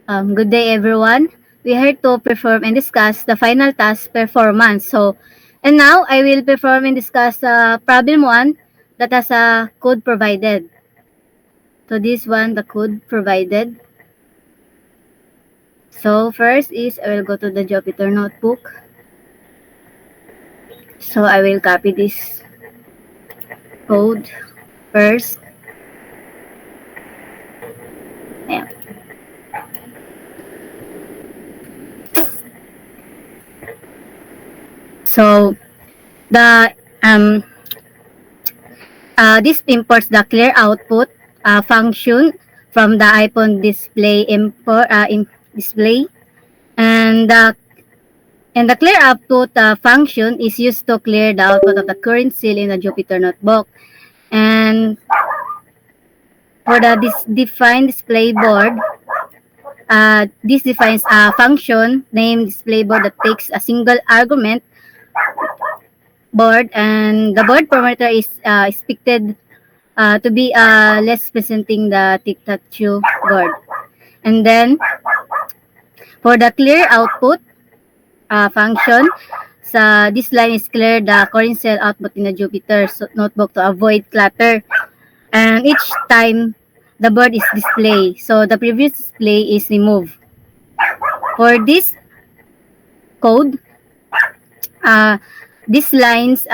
Good day, everyone. We're here to perform and discuss the final task performance. And now I will perform and discuss problem one that has a code provided. So this one, the code provided. So first is I will go to the Jupyter notebook. So I will copy this code first. Ayan. So the this imports the clear output function from the iPhone display display, and the clear output function is used to clear the output of the current cell in the Jupyter notebook. And for the defined display board, this defines a function named display board that takes a single argument board, and the board parameter is expected to be less presenting the tic-tac-toe board. And then for the clear output function, this line is clear the current cell output in the Jupyter notebook to avoid clutter. And each time the board is displayed, so the previous display is removed. For this code, these lines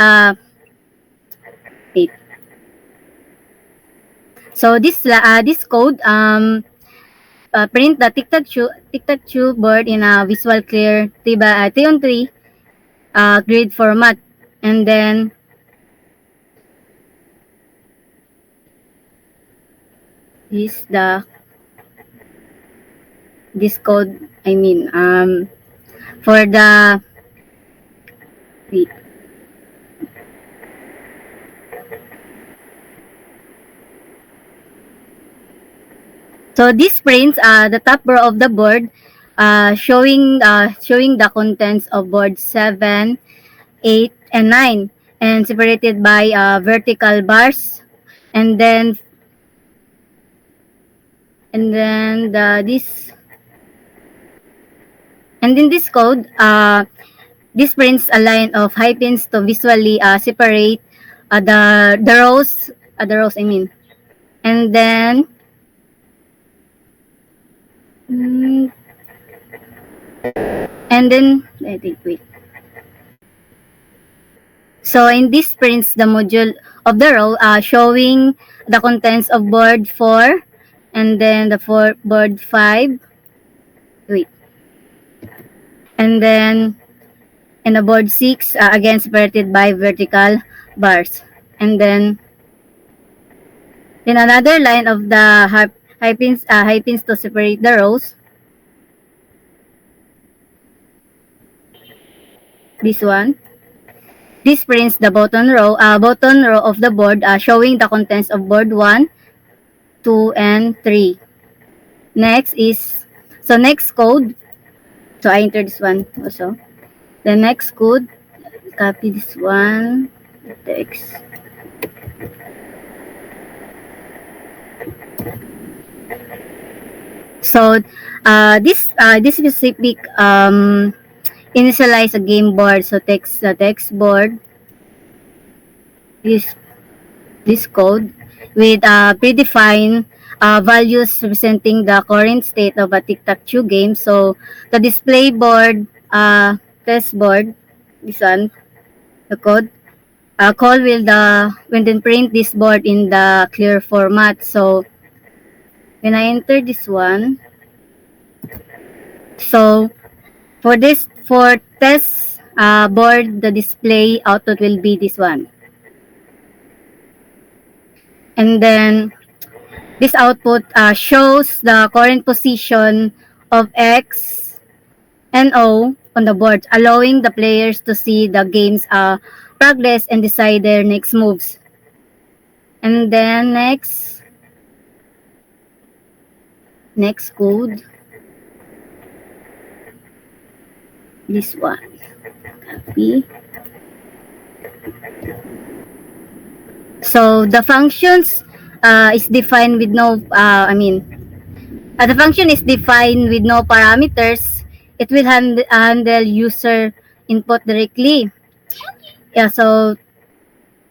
wait. So this code print the tic-tac-toe board in a visual clear 3x3 grid format, and then this code for the wait. So this prints the top row of the board, showing the contents of board 7, 8, and 9, and separated by vertical bars. And then this code, this prints a line of hyphens to visually separate the rows, and then wait. So in this prints the module of the row, showing the contents of board 4, and then board 5. Wait. And then in the board 6, again separated by vertical bars. And then in another line of the hyphens to separate the rows. This one. This prints the bottom row of the board, showing the contents of board 1, 2, and 3. Next code. So I enter this one also. The next code, copy this one, text. So this specific initialize a game board. So the text board, this code with predefined values representing the current state of a tic-tac-toe game. So the display board, test board, this one, the code, call will then print this board in the clear format. So when I enter this one, so for test board, the display output will be this one. And then this output shows the current position of X and O on the board, allowing the players to see the game's progress and decide their next moves. And then next code, this one, copy. So the functions is defined with no The function is defined with no parameters. It will handle user input directly. Yeah, so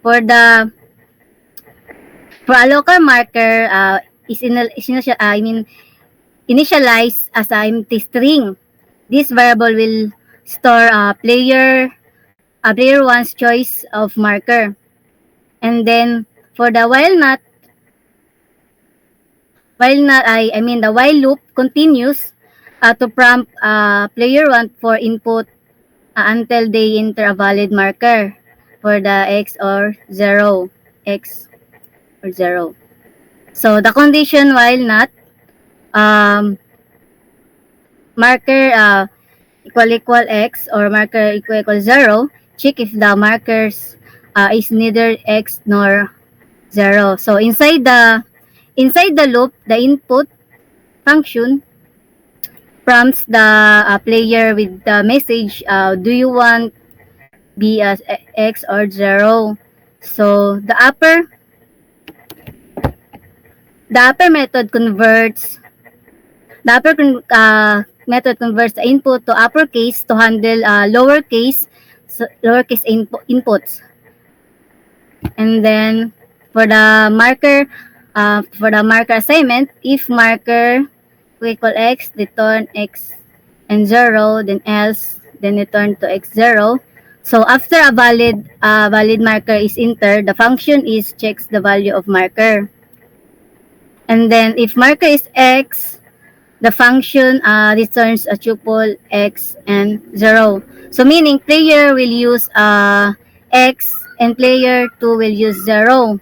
for the for a local marker initialized as a empty string. This variable will store player one's choice of marker. And then for the the while loop continues to prompt player one for input until they enter a valid marker for the x or 0. So the condition while not marker equal x or marker equal 0, check if the markers is neither x nor 0. So inside the loop, the input function prompts the player with the message, do you want b as x or 0? So the upper method converts the input to uppercase to handle lowercase inputs. And then for the marker assignment, if marker equal x, return x and 0, then else, then return to x0. So after a valid marker is entered, the function is checks the value of marker. And then if marker is x, the function returns a tuple x and 0. So meaning player will use x and player 2 will use 0.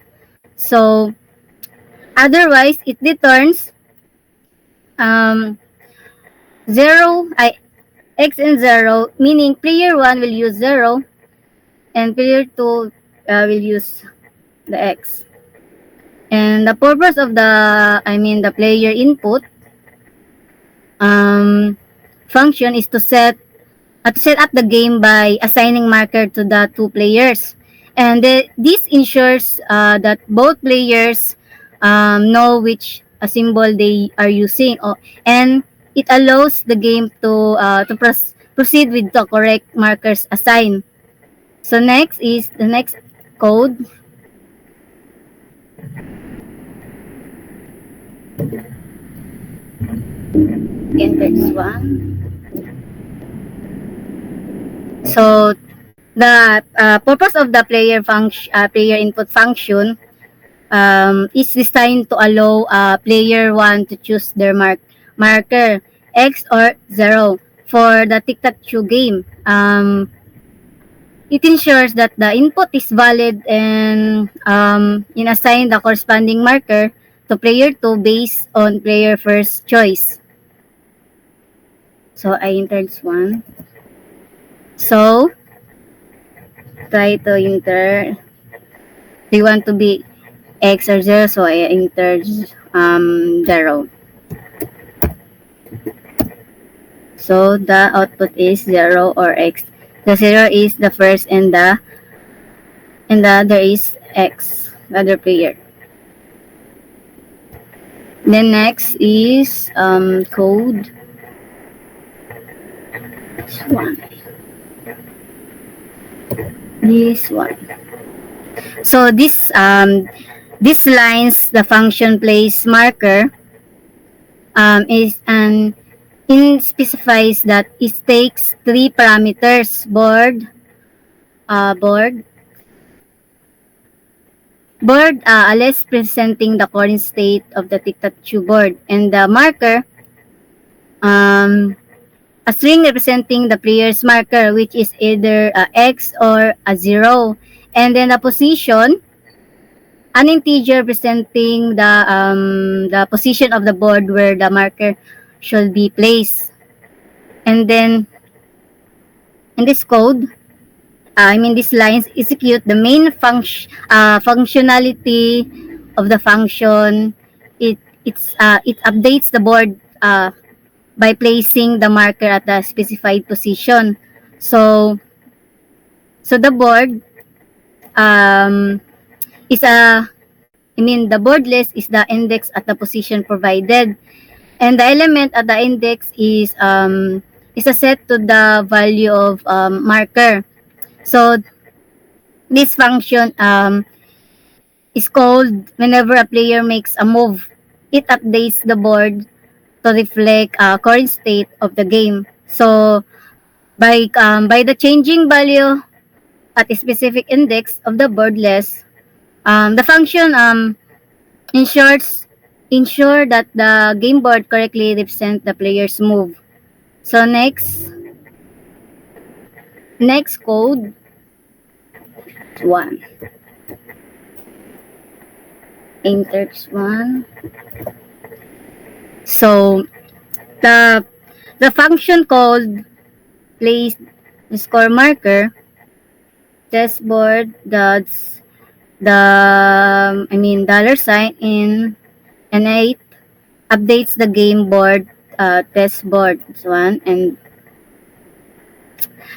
So otherwise it returns 0 x and 0, meaning player 1 will use 0 and player 2 will use the x. And the purpose of the player input function is to set up the game by assigning marker to the two players. And this ensures that both players know which symbol they are using, and it allows the game to proceed with the correct markers assigned. So next is the next code. Index 1. So the purpose of the player input function is designed to allow player 1 to choose their marker x or 0 for the tic-tac-toe game. It ensures that the input is valid and assign the corresponding marker to player 2 based on player first choice. So I entered 1. So try to enter. They want to be x or 0, so I entered 0. So the output is 0 or x. The 0 is the first and the other is x, the other player. Then next is code. This one. So this lines the function place marker specifies that it takes 3 parameters: board, less presenting the current state of the tic-tac-toe board, and the marker, a string representing the player's marker, which is either x or a 0, and then the position, an integer representing the position of the board where the marker should be placed. And then in this code, these lines execute the main functionality of the function. It updates the board by placing the marker at the specified position. So the board the board list is the index at the position provided, And the element at the index is a set to the value of marker. So this function is called whenever a player makes a move. It updates the board to reflect current state of the game. So by the changing value at a specific index of the board list, the function ensure that the game board correctly represent the player's move. So next code one. Enter this one. So the function called place the score marker test board dots dollar sign in and 8 updates the game board test board this one, and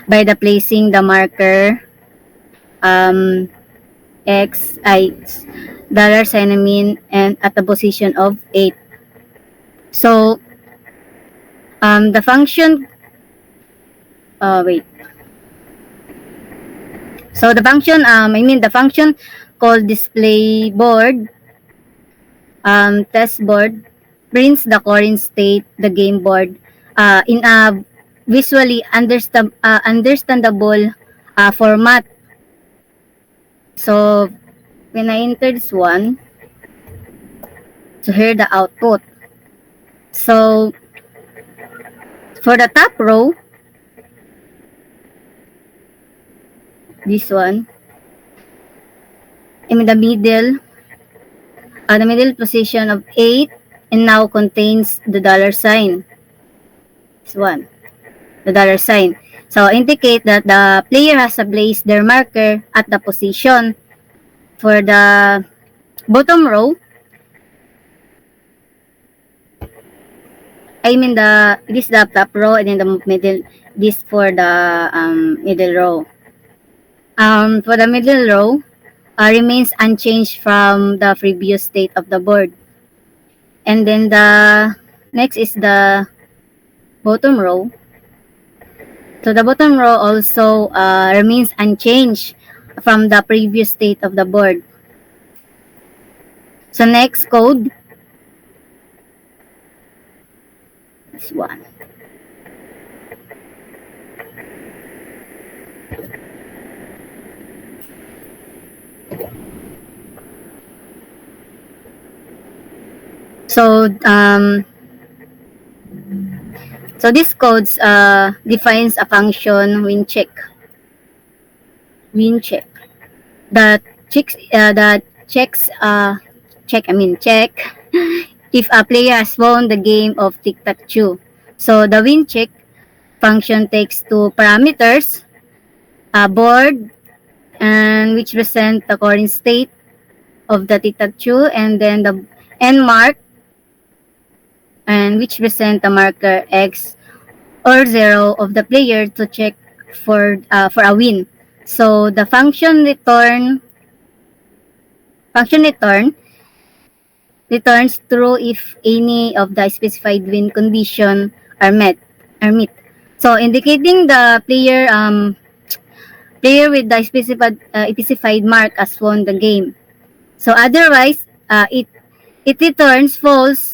by the placing the marker x I dollar sign and at the position of 8. So the function wait. So the function called display board test board brings the current state the game board in a visually understandable format. So when I enter this one, to hear the output. So for the top row, this one, in the middle position of 8 and now contains the dollar sign. This one, the dollar sign. So indicate that the player has placed their marker at the position. For the bottom row, this the top row, and then the middle, this for the middle row. For the middle row, remains unchanged from the previous state of the board. And then the next is the bottom row. So the bottom row also remains unchanged from the previous state of the board. So next code, this one. So this codes defines a function check that checks check if a player has won the game of tic-tac-toe. So the win check function takes two parameters, board and which present the current state of the tic-tac-toe, and then the end mark and which present the marker X or 0 of the player to check for a win. So the function return returns true if any of the specified win condition are met. So indicating the player with the specified mark as won the game. So otherwise, it returns false.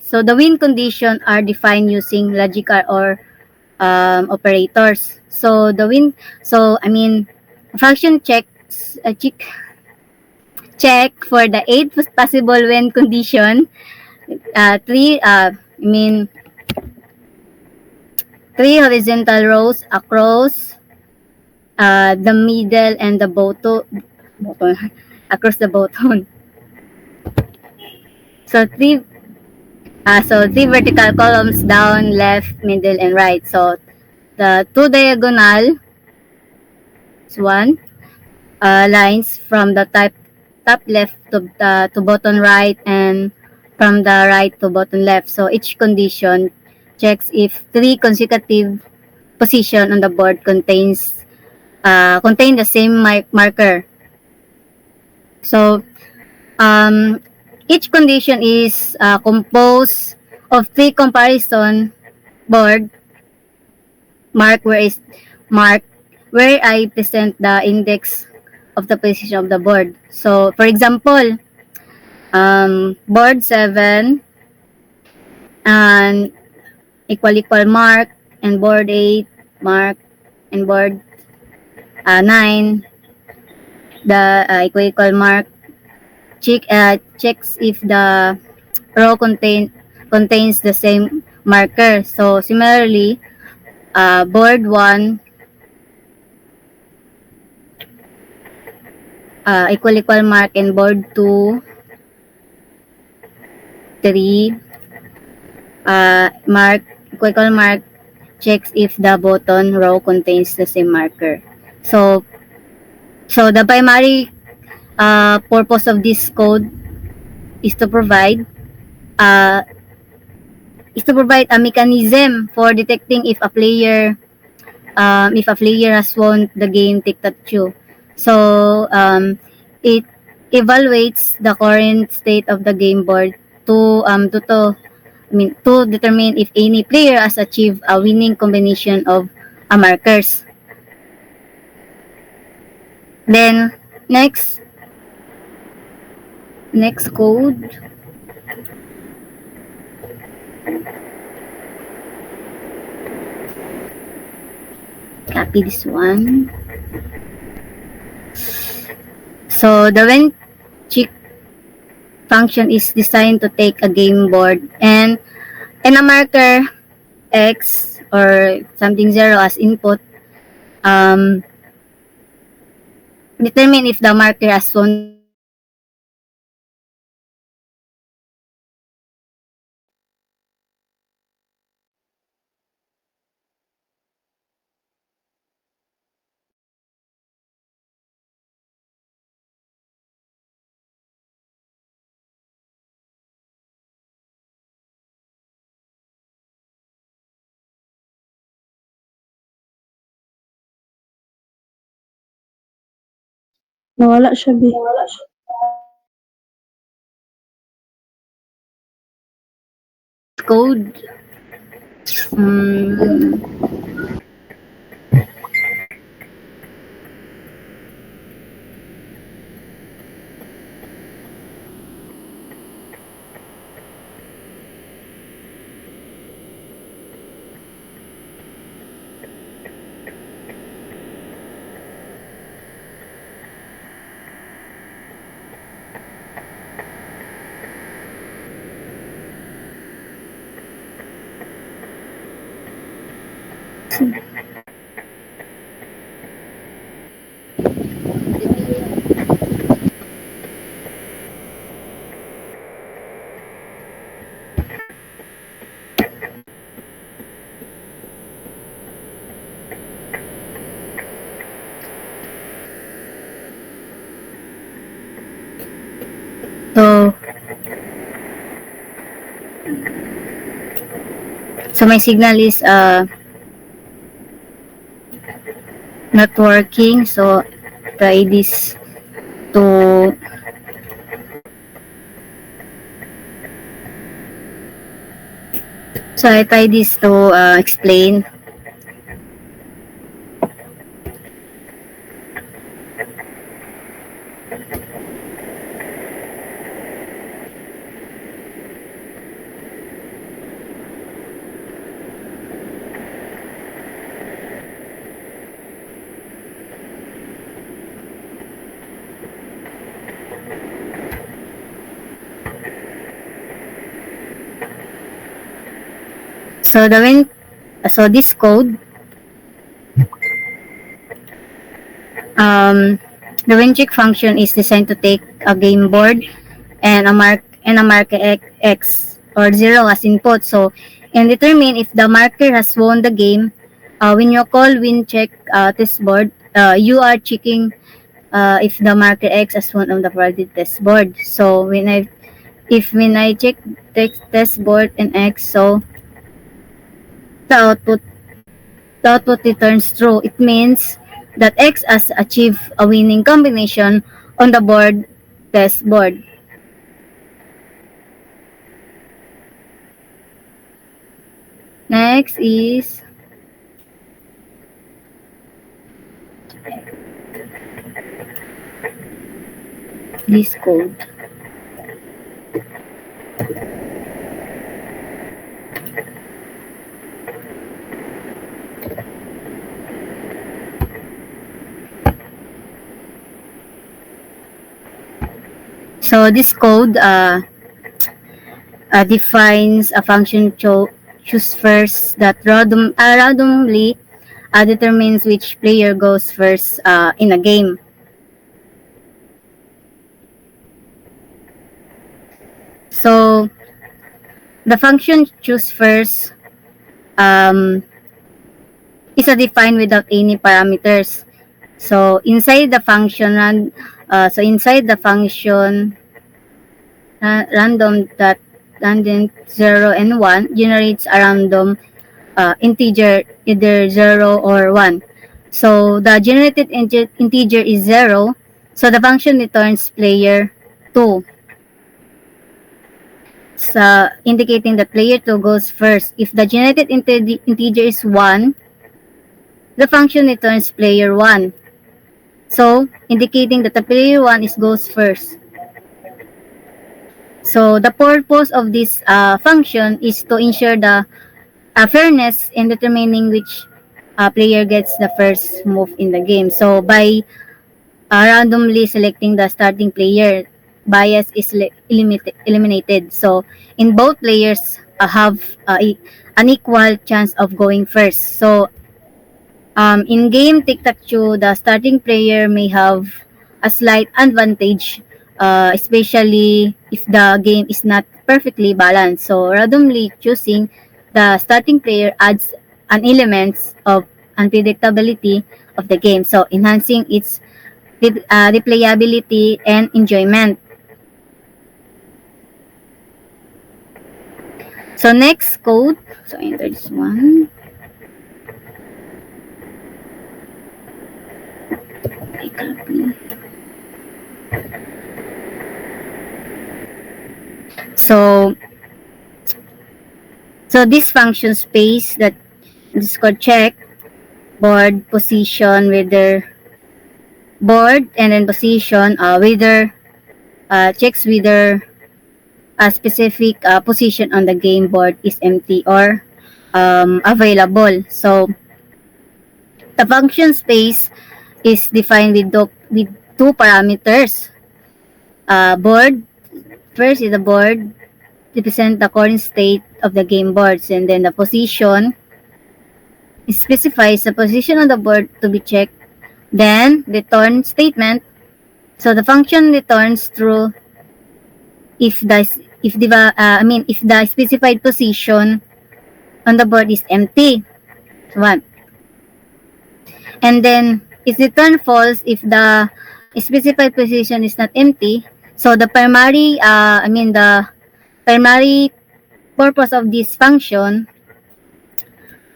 So the win condition are defined using logical or operators. So function checks check for the 8 possible win condition. Three horizontal rows across the middle and the bottom across the bottom. So three vertical columns down, left, middle, and right. So the two diagonal lines from the top left to bottom right, and from the right to bottom left. So each condition checks if 3 consecutive position on the board contain the same marker. So each condition is composed of three comparison board mark where I present the index of the position of the board. So, for example, board 7 and equal mark, and board 8 mark, and board 9 the equal mark. Checks if the row contains the same marker. So similarly, board 1 equal mark, and board 2 3 mark equal mark, checks if the button row contains the same marker. So the primary purpose of this code is to provide uh, a mechanism for detecting if a player has won the game tic-tac-toe. So it evaluates the current state of the game board to determine if any player has achieved a winning combination of markers. Then next code. Copy this one. So the when check function is designed to take a game board and a marker X or something 0 as input. Determine if the marker has won. Nawala siya, be. Code. Um, so my signal is not working. So try this to I try this to explain. So this code, the when check function is designed to take a game board and a marker X or 0 as input. So and determine if the marker has won the game. When you call win check test board, you are checking if the marker X has won on the provided test board. So when I check test board and X, so the output returns true. It means that X has achieved a winning combination on the test board. Next is this code. So this code defines a function choose first that randomly determines which player goes first in a game. So the function choose first um, is a defined without any parameters. So inside the function, random dot random 0 and 1 generates a random integer either 0 or 1. So the generated integer is 0, so the function returns player 2, so indicating that player 2 goes first. If the generated integer is 1, the function returns player 1, so indicating that the player 1 goes first. So the purpose of this function is to ensure the fairness in determining which player gets the first move in the game. So by randomly selecting the starting player, bias is eliminated. So in both players have an equal chance of going first. So in game tic-tac-toe, the starting player may have a slight advantage, especially if the game is not perfectly balanced. So randomly choosing the starting player adds an element of unpredictability of the game, so enhancing its replayability and enjoyment. So next code, so enter this one. I copy. So this function space that Discord check board position whether board and then position whether checks whether a specific position on the game board is empty or available. So the function space is defined with two parameters. Board, first is the board represent the current state of the game boards, and then the position specifies the position on the board to be checked. Then return statement. So the function returns true if the specified position on the board is empty. One. And then it return false if the specified position is not empty. So the primary purpose of this function,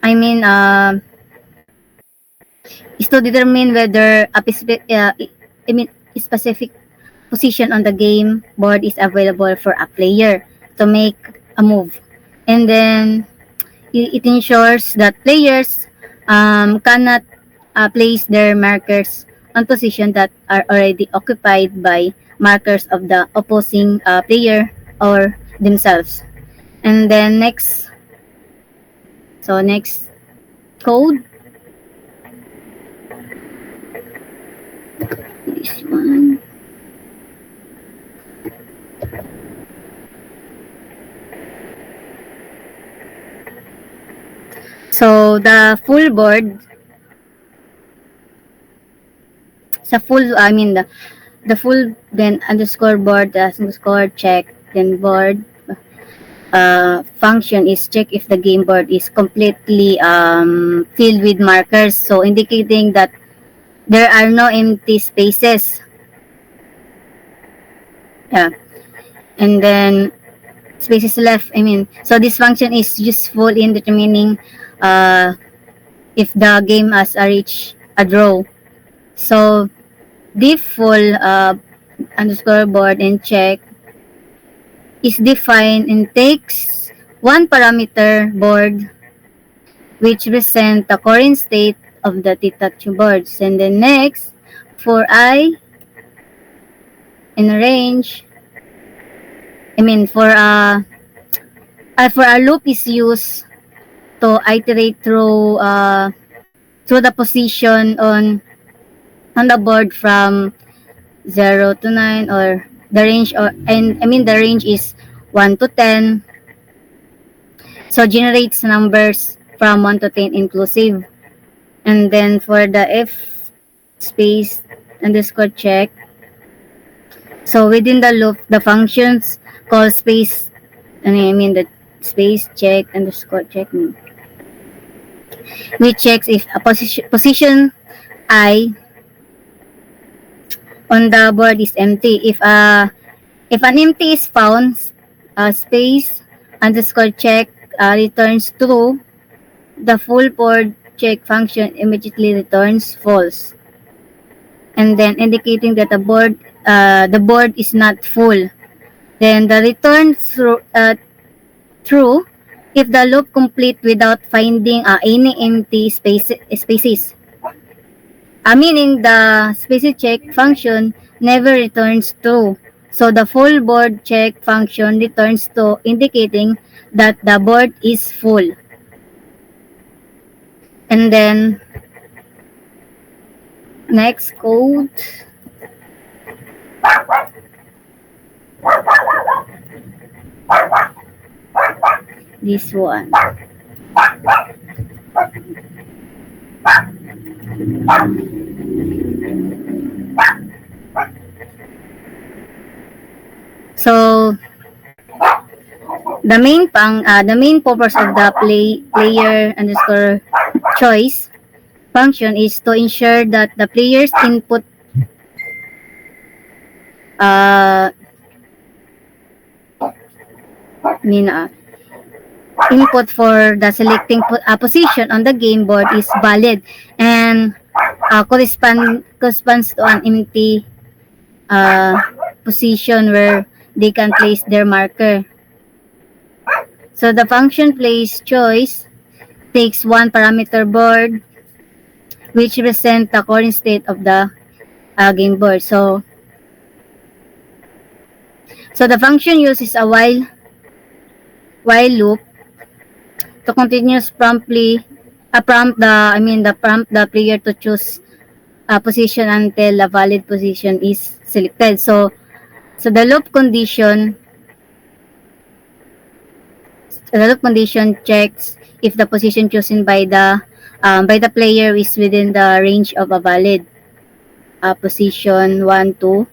is to determine whether a specific position on the game board is available for a player to make a move. And then it ensures that players cannot place their markers on positions that are already occupied by markers of the opposing player or themselves. And then next code, this one. So the full board, the full then underscore board underscore check then board function is check if the game board is completely filled with markers, so indicating that there are no empty spaces. Yeah. And then spaces left, so this function is useful in determining if the game has reached a draw. So diff full underscore board and check is defined and takes one parameter board which represent the current state of the tic-tac-toe boards. And then next, for I in range, for a loop is used to iterate through the position on the board from 0 to 9, or the range, the range is 1 to 10. So generates numbers from 1 to 10 inclusive. And then for the F space underscore check, so within the loop, the functions call space, the space check underscore check, which checks if a position I on the board is empty. If an empty is found, space underscore check returns true. The full board check function immediately returns false, and then indicating that the board is not full. Then the return true if the loop complete without finding any empty spaces. Meaning the space check function never returns true. So the full board check function returns true, indicating that the board is full. And then next code. This one. So the main purpose of the player underscore choice function is to ensure that the player's input input for the selecting position on the game board is valid and corresponds to an empty position where they can place their marker. So the function place choice takes one parameter board which represent the current state of the game board. So the function uses a while loop to continuous prompt the player to choose a position until a valid position is selected. So the loop condition checks if the position chosen by the player is within the range of a valid position 1 to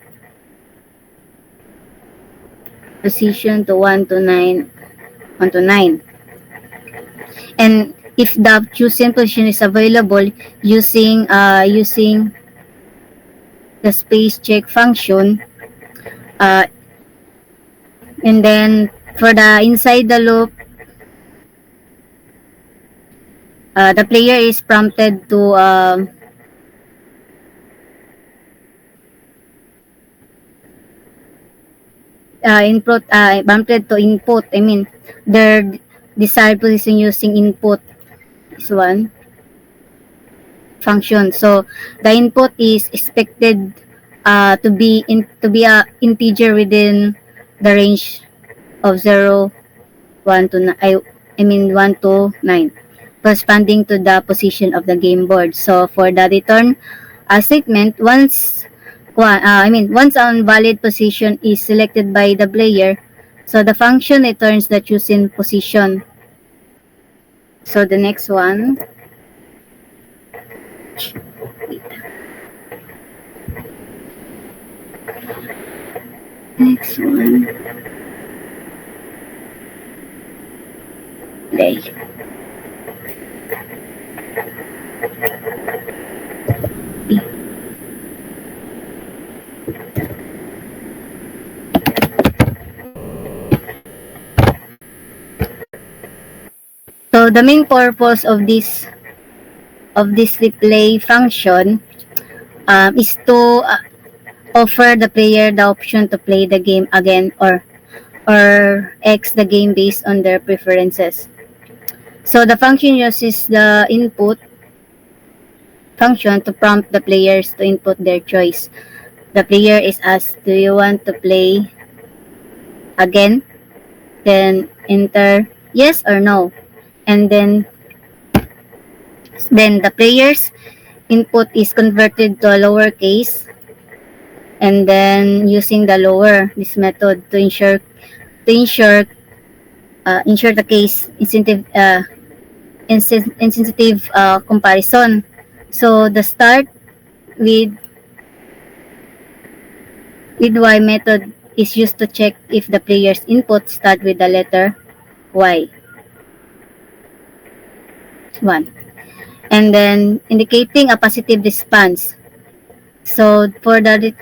9. And if the chosen position is available using the space check function, and then for the inside the loop, the player is prompted to input their desired position using input is one function. So the input is expected to be a integer within the range of 1 to 9, corresponding to the position of the game board. So for the return statement, once an valid position is selected by the player, so the function returns the chosen position. So the next one. Play. So the main purpose of this replay function is to offer the player the option to play the game again or X the game based on their preferences. So the function uses the input function to prompt the players to input their choice. The player is asked, do you want to play again? Then enter yes or no. And then the player's input is converted to a lowercase, and then using the lower this method to ensure the case insensitive comparison. So the start with y method is used to check if the player's input start with the letter y. One. And then indicating a positive response. So for the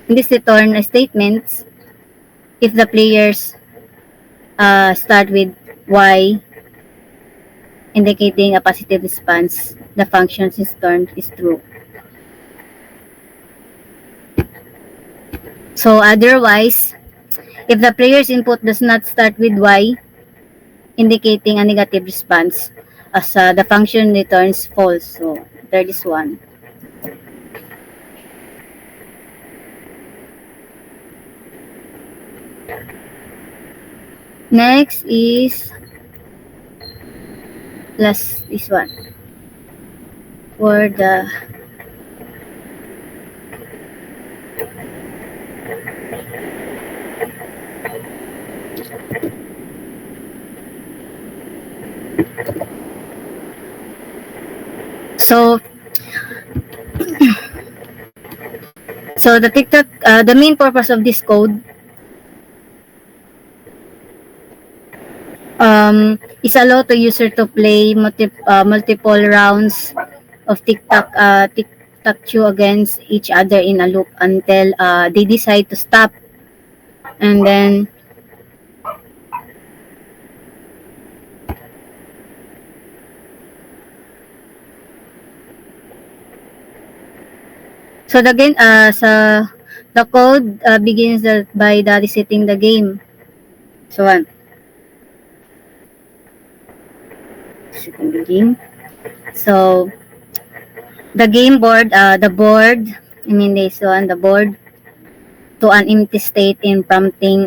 in this return statements, if the players start with y indicating a positive response, the function returned is true. So otherwise, if the player's input does not start with y indicating a negative response, as the function returns false. So there is one. Next is plus this one for the so the TikTok the main purpose of this code is allow the user to play multiple rounds of tic-tac-toe against each other in a loop until they decide to stop. And then so the code begins by resetting the game. So one, setting the game. So the game board, this one, the board to an empty state in prompting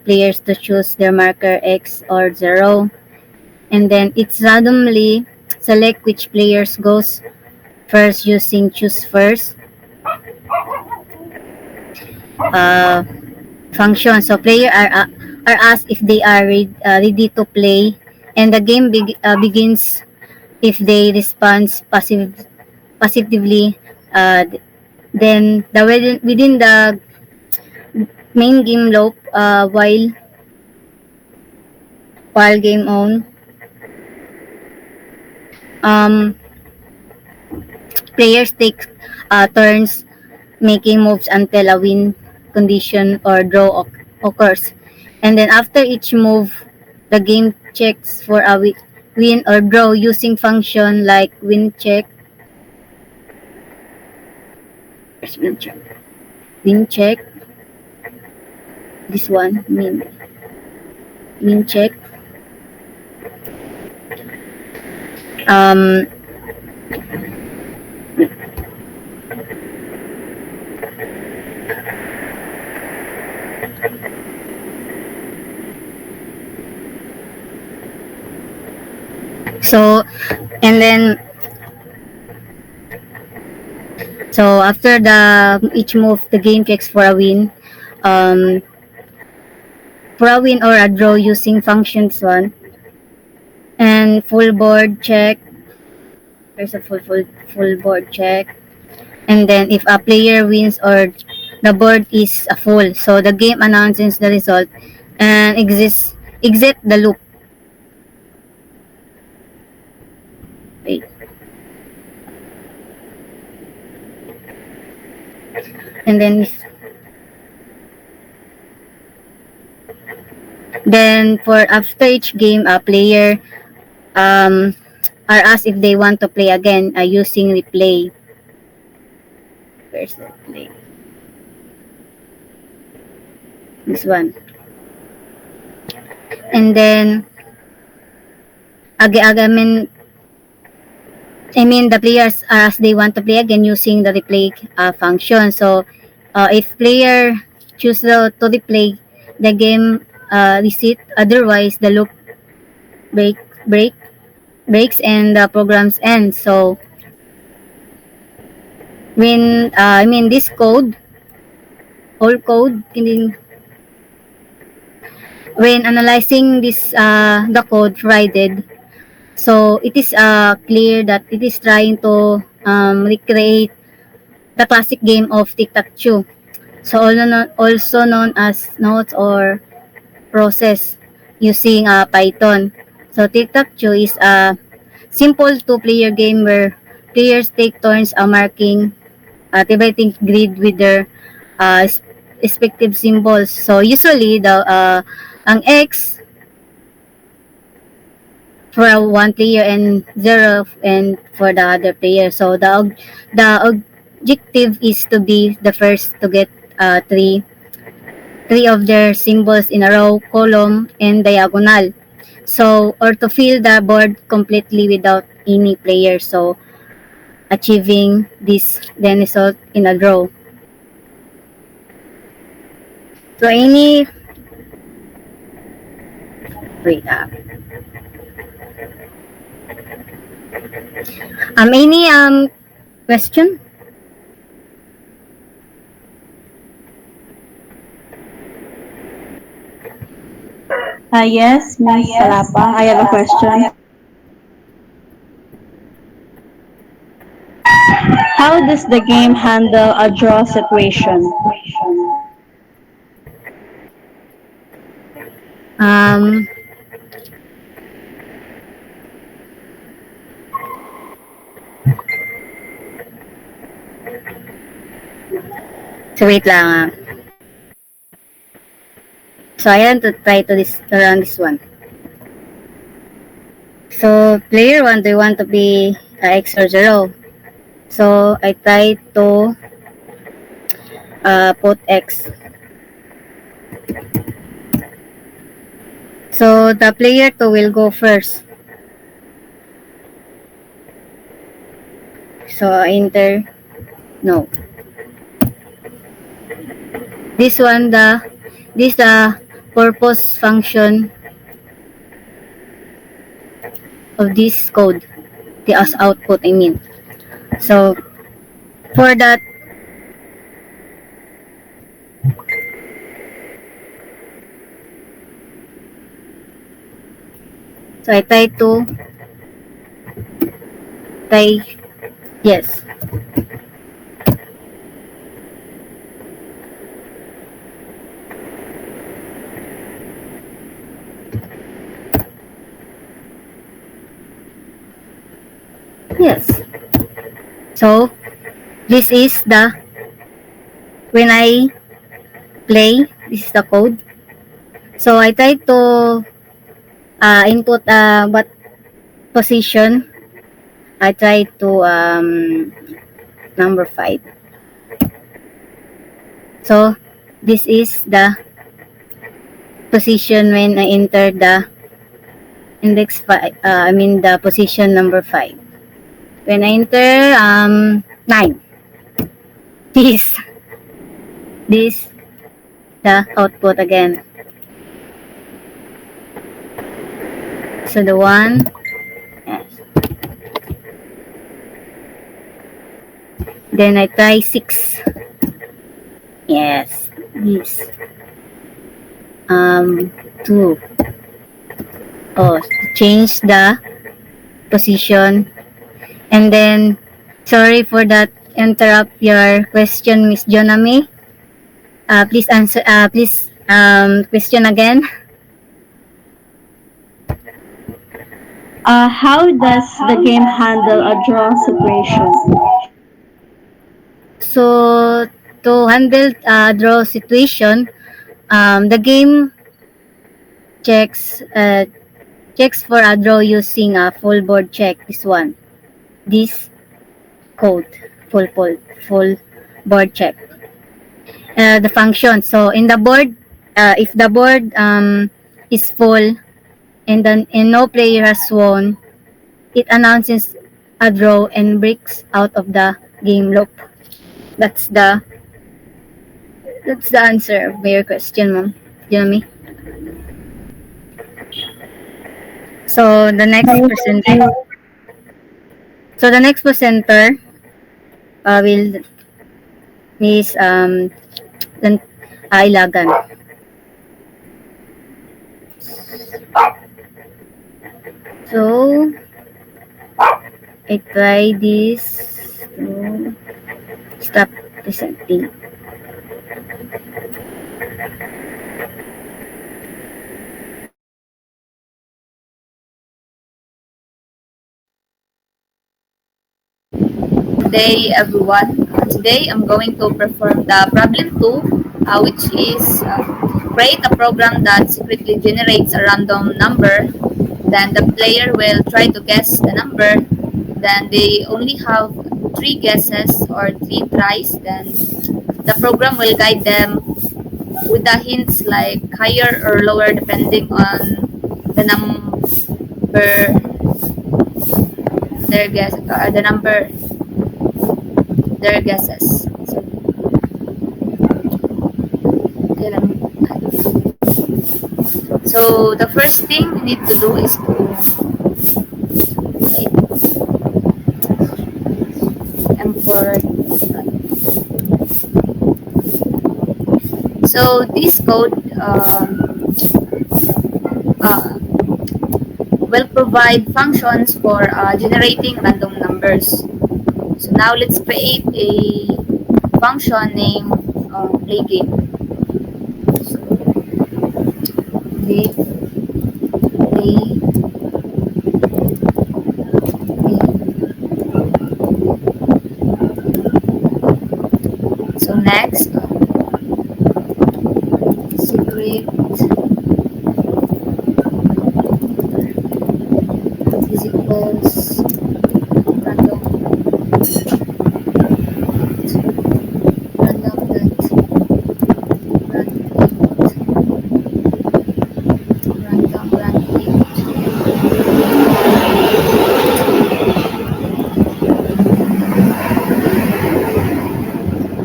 players to choose their marker X or 0. And then it's randomly select which players goes first using choose first uh, function. So player are asked if they are ready to play, and the game begins if they respond positively. Then within the main game loop, while game on, um, players take turns making moves until a win condition or draw occurs. And then after each move, the game checks for a win or draw using function like win check. Where's win check? Win check. This one, win check. Um, so, and then, so after each move, the game checks for a win. Um, for a win or a draw using functions one. And full board check. There's a full board check. And then if a player wins or the board is a full, so the game announces the result and exit the loop. Wait. And then for after each game, a player are asked if they want to play again using replay. Where's the replay? This one. And then I mean the players as they want to play again using the replay function. So if player choose to replay the game reset, otherwise the loop break break breaks and the programs end. So when I mean this code, all code, when analyzing this the code provided, so it is clear that it is trying to recreate the classic game of tic-tac-toe. So also known as notes or process using Python. So tic-tac-toe is a simple two-player game where players take turns marking dividing grid with their uh, respective symbols. So usually ang X for one player and 0 and for the other player. So the objective is to be the first to get three of their symbols in a row, column, and diagonal. So or to fill the board completely without any player. So achieving this then result in a draw. So wait any question? Yes, Miss Salapang. I have a question. How does the game handle a draw situation? Um, so wait lang So I want to try to run this one. So player 1, they want to be X or 0. So I try to put X. So the player 2 will go first. So I enter no. This one this purpose function of this code. The as output I mean. So for that so I try yes. Yes. So this is the when I play, this is the code. So I try to input what position. I try to number 5. So this is the position when I enter the index 5. I mean the position number 5. When I enter 9. This the output again. So the one yes. Then I try 6. Yes, this 2. Oh, change the position. And then sorry for that interrupt your question, Miss Jonami. Please answer please question again. How does the game handle a draw situation? So to handle draw situation, the game checks checks for a draw using a full board check. This one, this code, full board check. The function. So in the board, if the board is full and no player has won, it announces a draw and breaks out of the game loop. That's the that's the answer of your question, ma'am. Jeremy. So the next presenter. So the next presenter will Miss Lan- Ilagan. So I try this to stop presenting. Day everyone. Today I'm going to perform the problem 2, which is create a program that secretly generates a random number. Then the player will try to guess the number. Then they only have 3 guesses or 3 tries. Then the program will guide them with the hints like higher or lower depending on the number their guess the number their guesses. So, so the first thing we need to do is to import. So this code uh, will provide functions for generating random numbers. So now let's create a function named play game. So play So next, secret is equals random random random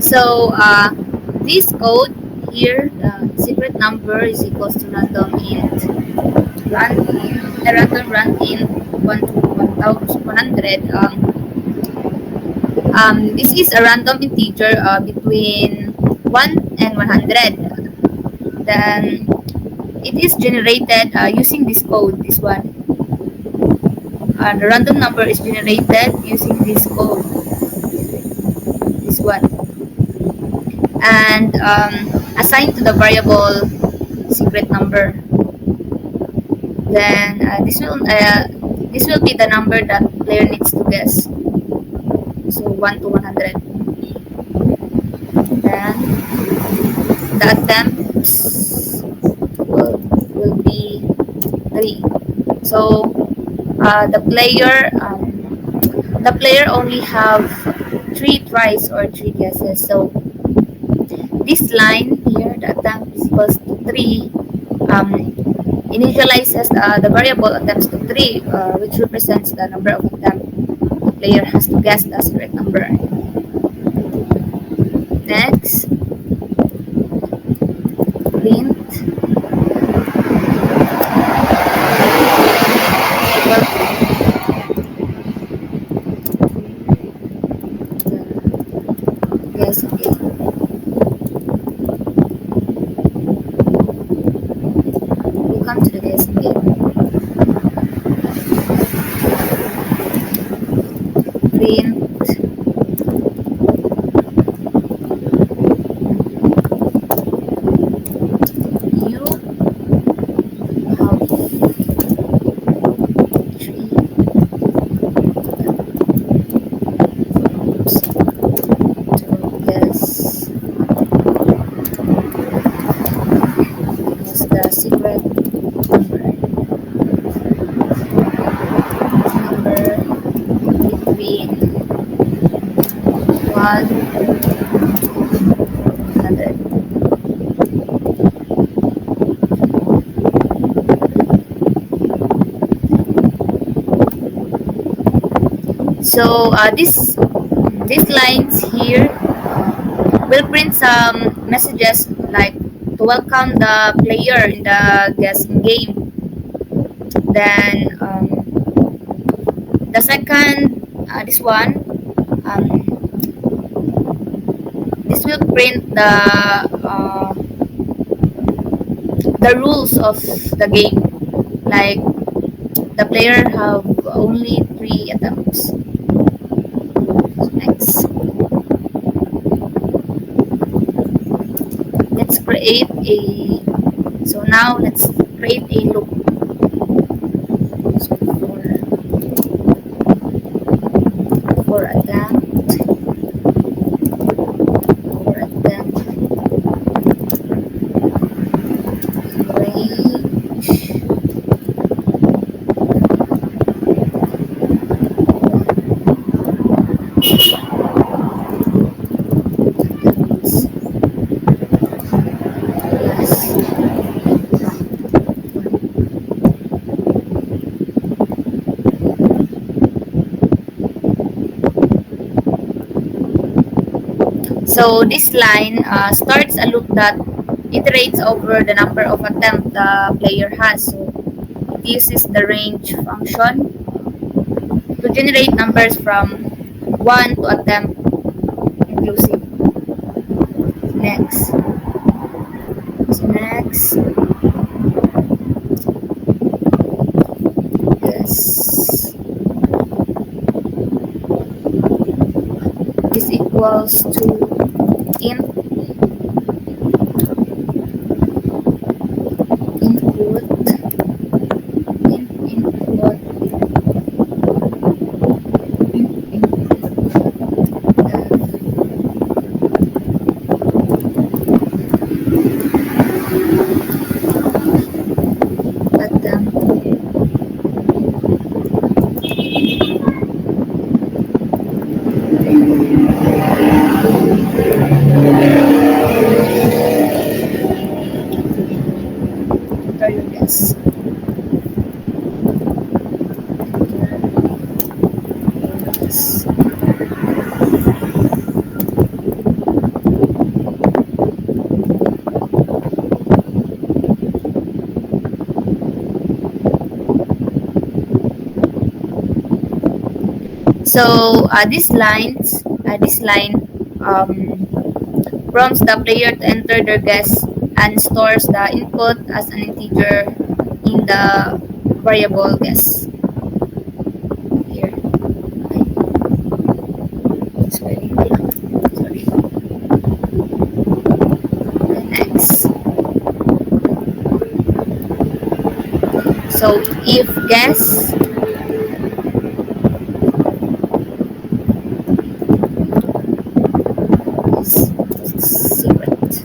So this code here, the secret number is equals to random int random run int 100. This is a random integer between 1 and 100. Then it is generated using this code, this one. The random number is generated using this code, this one, and assigned to the variable secret number. Then this will be the number that player needs to guess. So 1 to 100. Then the attempts will be 3. So the player only have 3 tries or 3 guesses. So this line here, the attempt is equals to 3, initializes the variable attempts to 3, which represents the number of attempts the player has to guess the correct number. Next, print guess again. We come to the guessing game. Print you have 3 to guess the secret number between 1 100. So these lines here will print some messages like to welcome the player in the guessing game. Then the second, this one, um, this will print the rules of the game. Like the player have only 3 attempts. Next, let's create a. So now let's create a loop. So for attempt, for attempt, range. So this line starts a loop that iterates over the number of attempts the player has. So it uses the range function to generate numbers from 1 to attempt inclusive. Next. So next. Yes. This equals to int input int input enter your guess. Yes. So this line prompts the player to enter their guess and stores the input as an integer in the variable guess. Here. Okay. Sorry. Next. So if guess secret.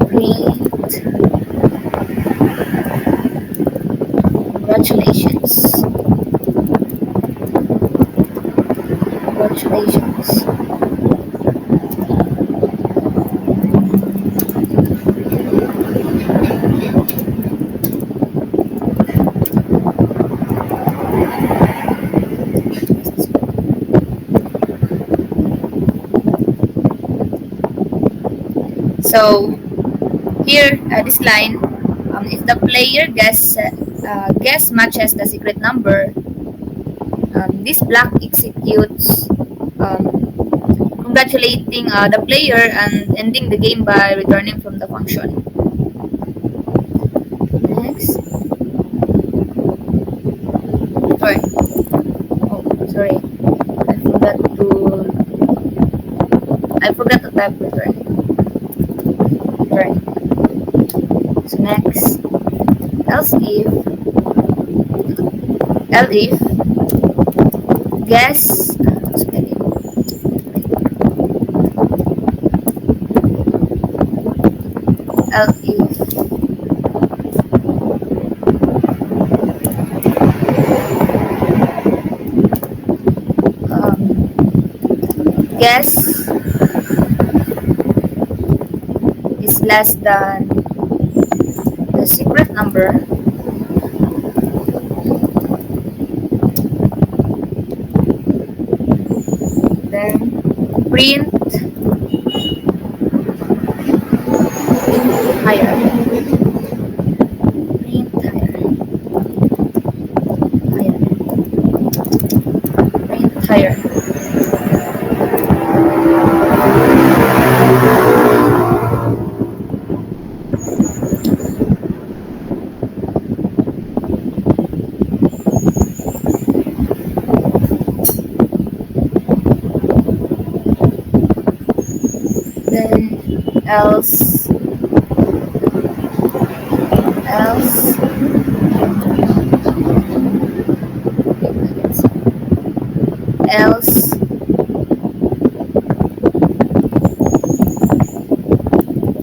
Print. Congratulations. Congratulations. So here, this line, if the player guess matches the secret number, this block executes, congratulating the player and ending the game by returning from the function. Next. Sorry. Oh, sorry. I forgot to type return. Return. So next. Else if guess else if guess is less than the secret number, then print higher, print higher, print higher. Then else else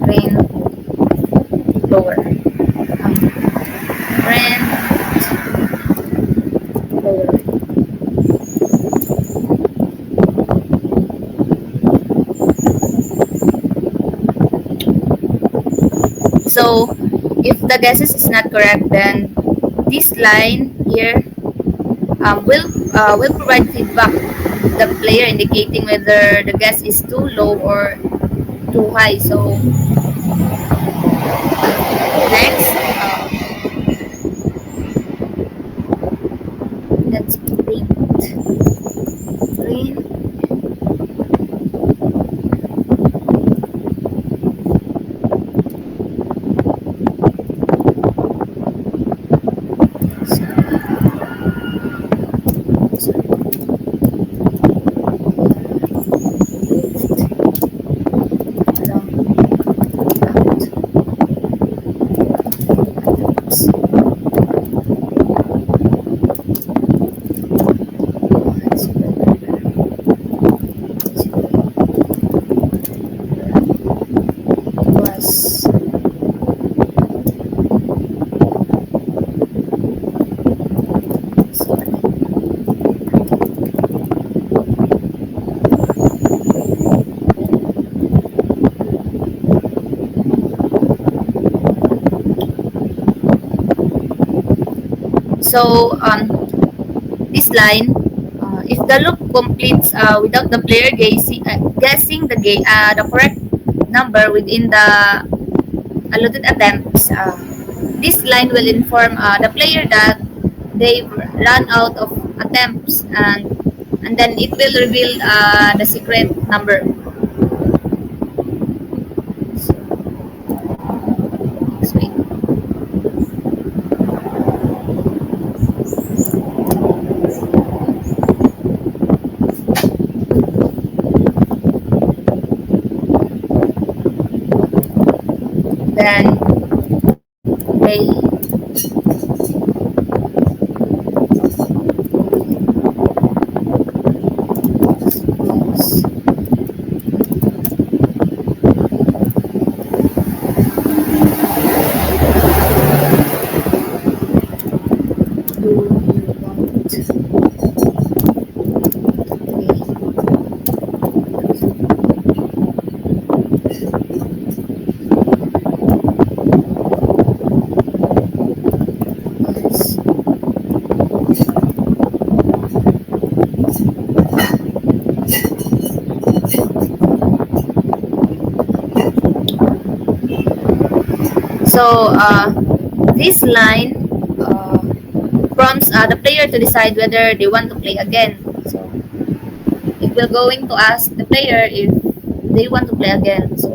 rain lower, rain lower. So if the guesses is not correct, then this line here will provide feedback to the player indicating whether the guess is too low or too high. So next, let's print was so this line, if the loop completes without the player guessing the correct number within the allotted attempts, this line will inform the player that they've run out of attempts, and then it will reveal the secret number. So, next week. Then they do you So this line prompts the player to decide whether they want to play again. So it will going to ask the player if they want to play again. So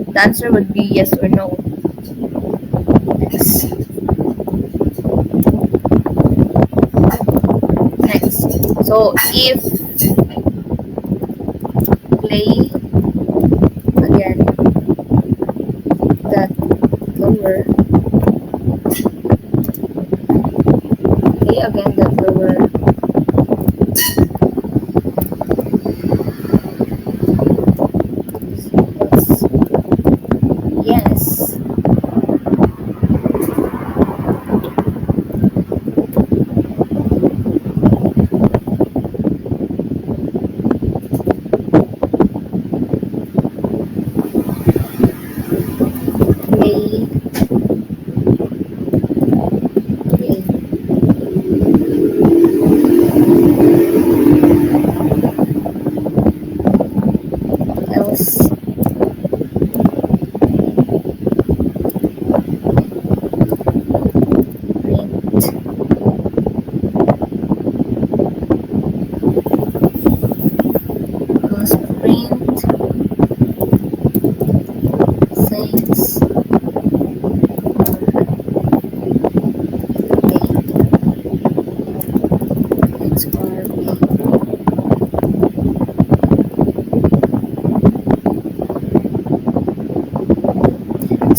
the answer would be yes or no. Next. Next. So if play again that lower, play again that lower, yes.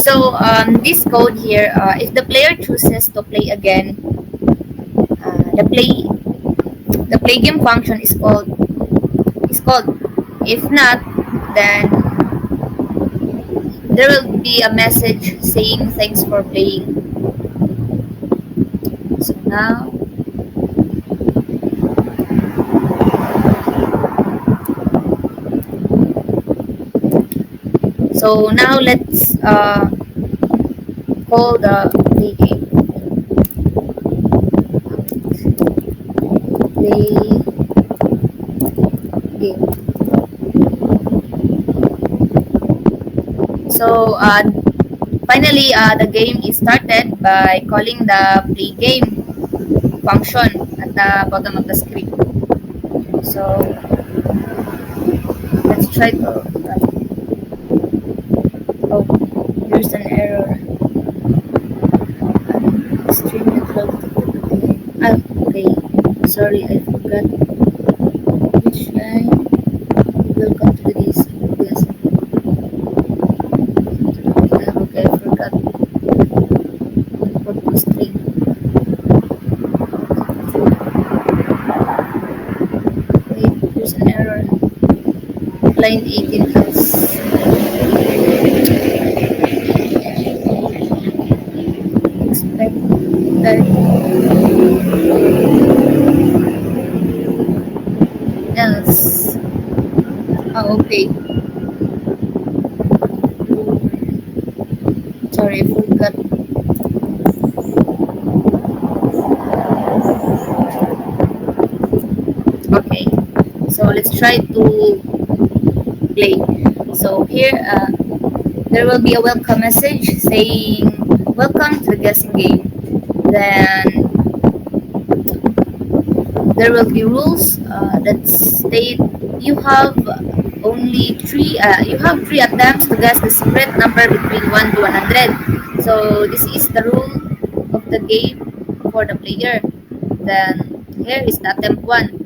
So this code here, if the player chooses to play again, the play game function is called. If not, then there will be a message saying thanks for playing. So now, let's call the play game. Play game. So finally, the game is started by calling the play game function at the bottom of the screen. So let's try to. Oh, there's an error. Stream network. Okay. Sorry, I forgot which line. Welcome to this. Yes. Okay, I forgot. What to stream. Wait, there's an error. Line 18 has. Expected else. Oh, okay. Sorry, I forgot. Okay, so let's try to play. So here, there will be a welcome message saying, "Welcome to the guessing game." Then there will be rules that state you have three attempts to guess the secret number between 1 to 100. So this is the rule of the game for the player. Then here is the attempt 1.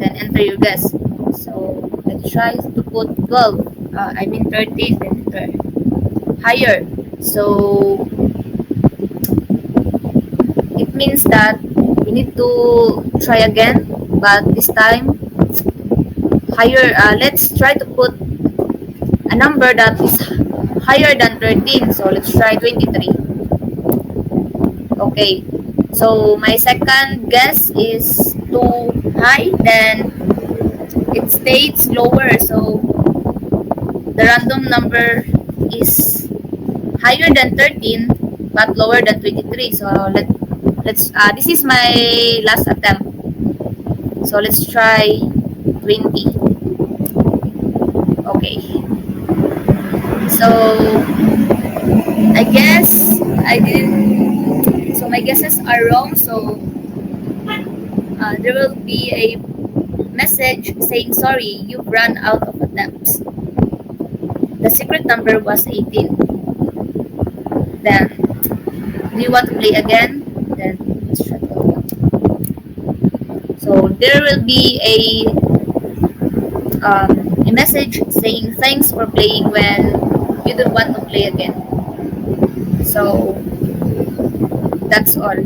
Then enter your guess. So let's try to put 12. 13. Then enter higher. So it means that we need to try again, but this time higher. Let's try to put a number that is higher than 13. So let's try 23. Okay, so my second guess is too high, then it stays lower. So the random number is higher than 13 but lower than 23. So let's this is my last attempt. So let's try 20. Okay. So I guess I didn't. So my guesses are wrong. So there will be a message saying, "Sorry, you've run out of attempts." The secret number was 18. Then, do you want to play again? Then let's try to open. So there will be a message saying thanks for playing when you don't want to play again. So that's all.